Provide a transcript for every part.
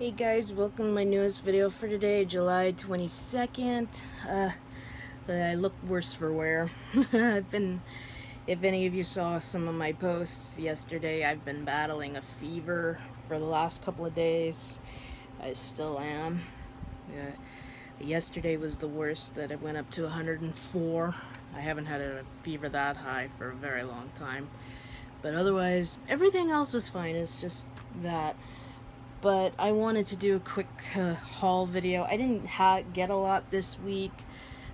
Hey guys, welcome to my newest video for today, July 22nd. I look worse for wear. If any of you saw some of my posts yesterday, I've been battling a fever for the last couple of days. I still am. Yesterday was the worst, that it went up to 104. I haven't had a fever that high for a very long time. But otherwise, everything else is fine. It's just that. But I wanted to do a quick haul video. I didn't get a lot this week.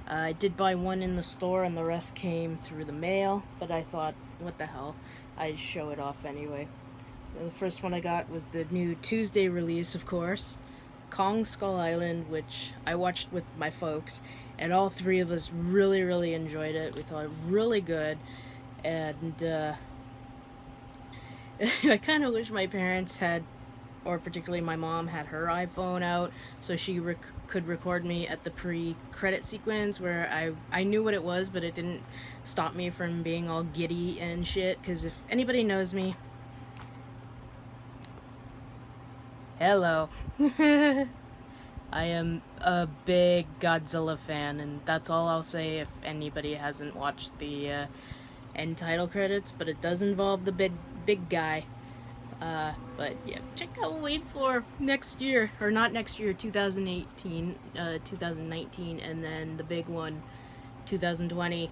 I did buy one in the store and the rest came through the mail, but I thought, what the hell, I'd show it off anyway. So the first one I got was the new Tuesday release, of course, Kong Skull Island, which I watched with my folks, and all three of us really enjoyed it. We thought it really good, and I kind of wish my parents had, or particularly my mom, had her iPhone out so she could record me at the pre-credit sequence where I knew what it was, but it didn't stop me from being all giddy and shit, because if anybody knows me, hello. I am a big Godzilla fan, and that's all I'll say if anybody hasn't watched the end title credits, but it does involve the big guy. But yeah, check out, wait for next year, or not next year, 2018, 2019, and then the big one, 2020.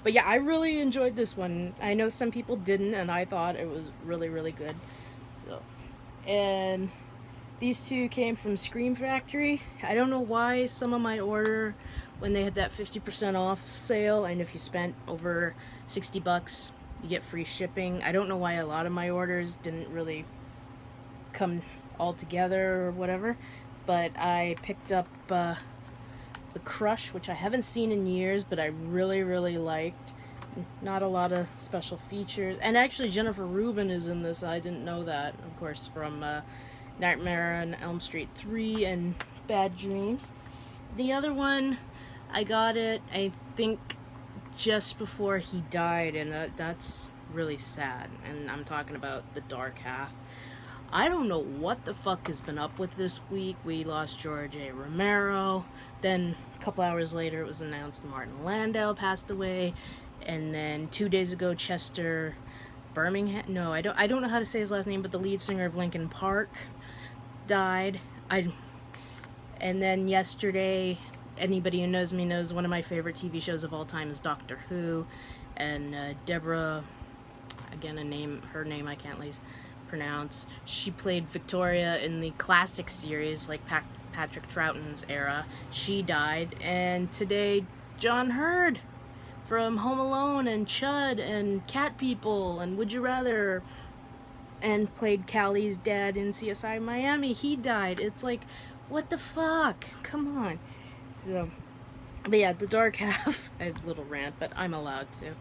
But yeah, I really enjoyed this one. I know some people didn't, and I thought it was really good. So, and these two came from Scream Factory. I don't know why some of my order, when they had that 50% off sale, and if you spent over $60, you get free shipping. I don't know why a lot of my orders didn't really come all together or whatever, but I picked up the Crush, which I haven't seen in years, but I really liked. Not a lot of special features, and actually Jennifer Rubin is in this. I didn't know that, of course, from Nightmare on Elm Street 3 and Bad Dreams. The other one, I got it, I think, just before he died, and that's really sad. And I'm talking about The Dark Half. I don't know what the fuck has been up with this week. We lost George A. Romero. Then a couple hours later, it was announced Martin Landau passed away. And then 2 days ago, Chester Birmingham. No, I don't know how to say his last name, but the lead singer of Linkin Park died. And then yesterday, anybody who knows me knows one of my favorite TV shows of all time is Doctor Who, and Deborah, again her name I can't pronounce. She played Victoria in the classic series, like Patrick Troughton's era. She died, and today John Hurd from Home Alone and Chud and Cat People and Would You Rather, and played Callie's dad in CSI Miami, he died. It's like, what the fuck? Come on. So, but yeah, The Dark Half, I have a little rant, but I'm allowed to.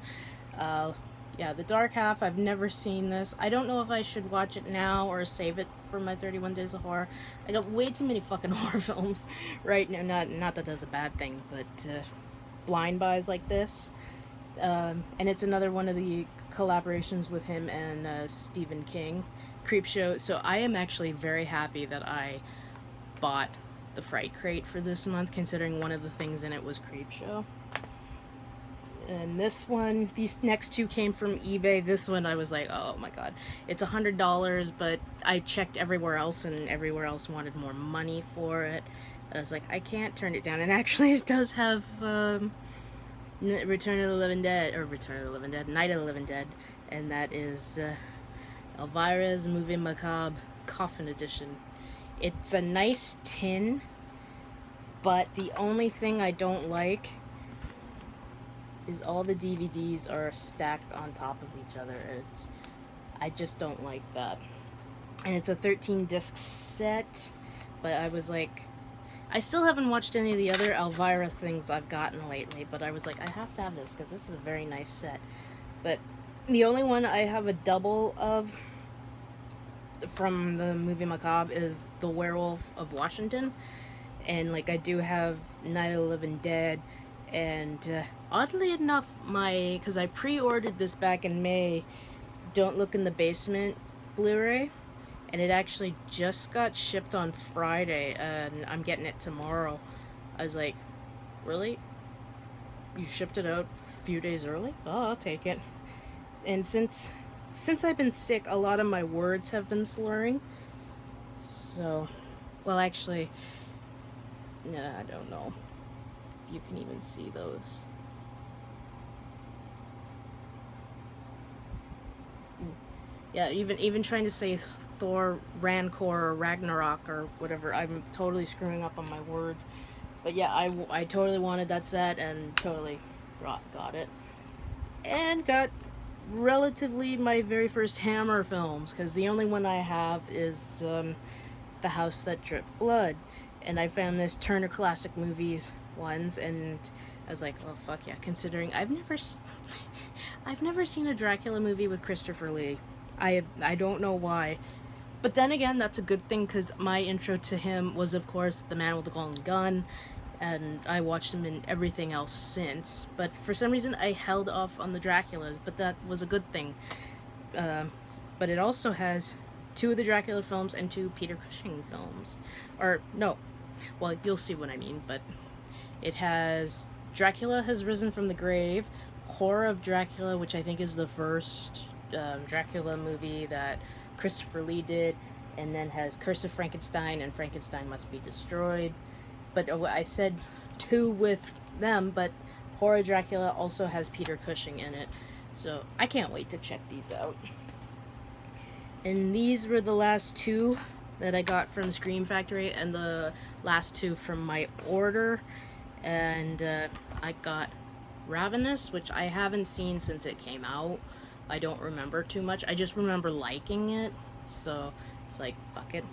Yeah, The Dark Half, I've never seen this. I don't know if I should watch it now or save it for my 31 Days of Horror. I got way too many fucking horror films right now. Not that that's a bad thing, but blind buys like this. And it's another one of the collaborations with him and Stephen King, Creepshow. So I am actually very happy that I bought the Fright Crate for this month, considering one of the things in it was Creepshow. And this one, these next two came from eBay. This one I was like, oh my god, it's $100, but I checked everywhere else, and everywhere else wanted more money for it. And I was like, I can't turn it down. And actually it does have Return of the Living Dead, Night of the Living Dead, and that is Elvira's Movie Macabre Coffin Edition. It's a nice tin, but the only thing I don't like is all the DVDs are stacked on top of each other. I just don't like that. And it's a 13-disc set, but I was like, I still haven't watched any of the other Elvira things I've gotten lately, but I was like, I have to have this because this is a very nice set. But the only one I have a double of from the Movie Macabre is The Werewolf of Washington, and like I do have Night of the Living Dead, and oddly enough, because I pre-ordered this back in May, Don't Look in the Basement Blu-ray, and it actually just got shipped on Friday, and I'm getting it tomorrow. I was like, really? You shipped it out a few days early? Oh, I'll take it. And since I've been sick, a lot of my words have been slurring. So, well, actually, nah, I don't know if you can even see those. Yeah, even trying to say Thor, Rancor, or Ragnarok, or whatever, I'm totally screwing up on my words. But yeah, I totally wanted that set and totally got it. And got relatively my very first Hammer films, because the only one I have is The House That Dripped Blood. And I found this Turner Classic Movies ones, and I was like, oh fuck yeah, considering I've never seen a Dracula movie with Christopher Lee. I don't know why. But then again, that's a good thing, because my intro to him was, of course, The Man with the Golden Gun, and I watched him in everything else since. But for some reason, I held off on the Draculas, but that was a good thing. But it also has 2 of the Dracula films and 2 Peter Cushing films. Or, no. Well, you'll see what I mean, but it has Dracula Has Risen from the Grave, Horror of Dracula, which I think is the first Dracula movie that Christopher Lee did, and then has Curse of Frankenstein and Frankenstein Must Be Destroyed. But I said 2 with them, but Horror Dracula also has Peter Cushing in it, so I can't wait to check these out. And these were the last 2 that I got from Scream Factory, and the last 2 from my order. And I got Ravenous, which I haven't seen since it came out. I don't remember too much. I just remember liking it, so it's like, fuck it.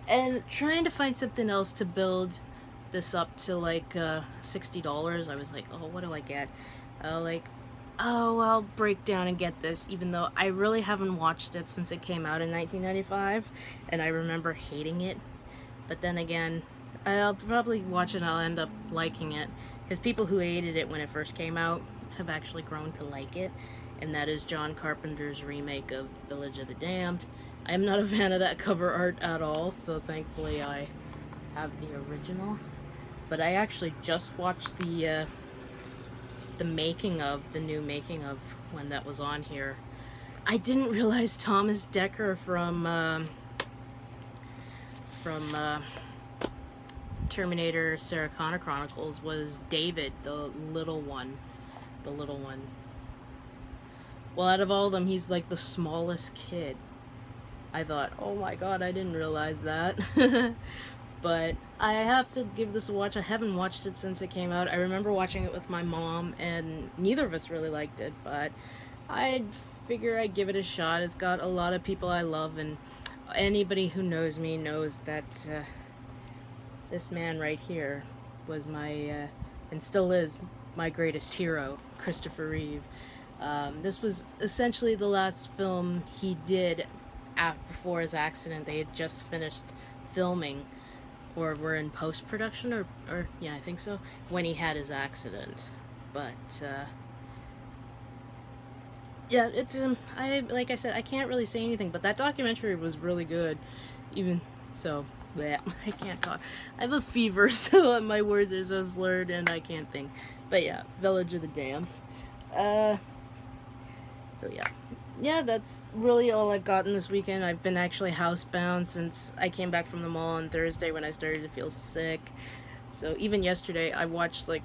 And trying to find something else to build this up to like $60. I was like, oh, what do I get? I'll break down and get this, even though I really haven't watched it since it came out in 1995, and I remember hating it. But then again, I'll probably watch it and I'll end up liking it, because people who hated it when it first came out have actually grown to like it, and that is John Carpenter's remake of Village of the Damned. I am not a fan of that cover art at all, so thankfully I have the original. But I actually just watched the new making of when that was on here. I didn't realize Thomas Dekker from Terminator Sarah Connor Chronicles was David, the little one. Well, out of all of them, he's like the smallest kid. I thought, oh my god, I didn't realize that. But I have to give this a watch. I haven't watched it since it came out. I remember watching it with my mom, and neither of us really liked it, but I figure I'd give it a shot. It's got a lot of people I love, and anybody who knows me knows that this man right here was my, and still is, my greatest hero, Christopher Reeve. This was essentially the last film he did before his accident. They had just finished filming, or were in post-production, or yeah, I think so, when he had his accident. But yeah, it's like I said, I can't really say anything, but that documentary was really good. Even so, bleh, I can't talk. I have a fever, so my words are so slurred and I can't think. But yeah, Village of the Damned. So yeah, that's really all I've gotten this weekend. I've been actually housebound since I came back from the mall on Thursday when I started to feel sick. So even yesterday, I watched, like,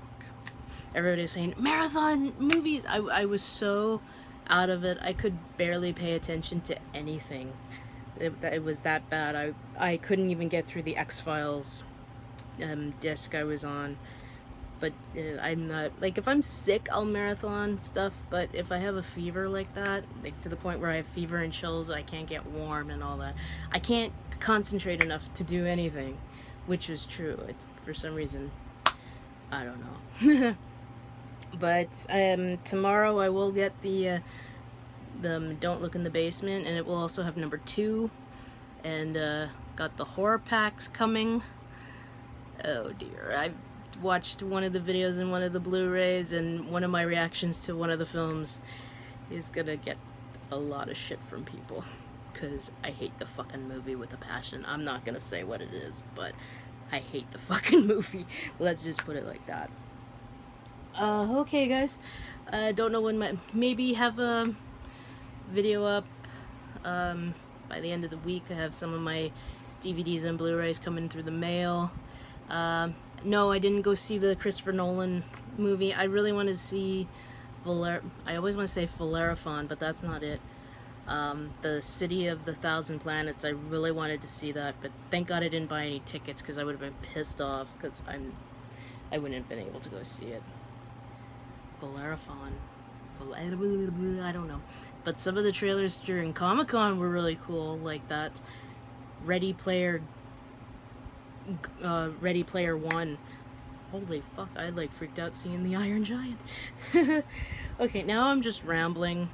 everybody saying, marathon movies! I was so out of it. I could barely pay attention to anything. It was that bad. I couldn't even get through the X-Files disc I was on. But I'm not, like, if I'm sick, I'll marathon stuff, but if I have a fever like that, like to the point where I have fever and chills, I can't get warm and all that, I can't concentrate enough to do anything, which is true. For some reason, I don't know. But tomorrow I will get the Don't Look in the Basement, and it will also have number 2, and got the horror packs coming. Oh dear, I've watched one of the videos in one of the Blu-rays, and one of my reactions to one of the films is gonna get a lot of shit from people, because I hate the fucking movie with a passion. I'm not gonna say what it is, but I hate the fucking movie. Let's just put it like that. Okay, guys. I don't know when maybe have a video up by the end of the week. I have some of my DVDs and Blu-rays coming through the mail. No, I didn't go see the Christopher Nolan movie. I really want to see I always want to say Bellerophon, but that's not it. The City of the Thousand Planets. I really wanted to see that, but thank God I didn't buy any tickets because I would have been pissed off because I wouldn't have been able to go see it. Bellerophon. I don't know. But some of the trailers during Comic-Con were really cool, like that Ready Player 1. Holy fuck, I like freaked out seeing the Iron Giant. Okay, now I'm just rambling,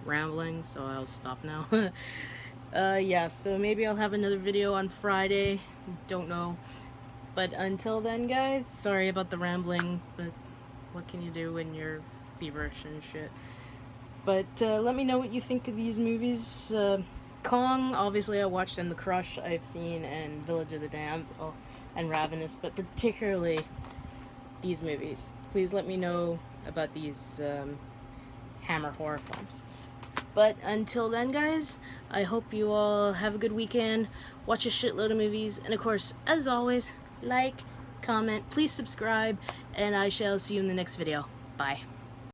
rambling, so I'll stop now. Yeah, so maybe I'll have another video on Friday, don't know. But until then, guys, sorry about the rambling, but what can you do when you're feverish and shit. But let me know what you think of these movies. Kong, obviously I watched, and The Crush I've seen, and Village of the Damned, and Ravenous, but particularly these movies. Please let me know about these Hammer horror films. But until then, guys, I hope you all have a good weekend, watch a shitload of movies, and of course, as always, like, comment, please subscribe, and I shall see you in the next video. Bye.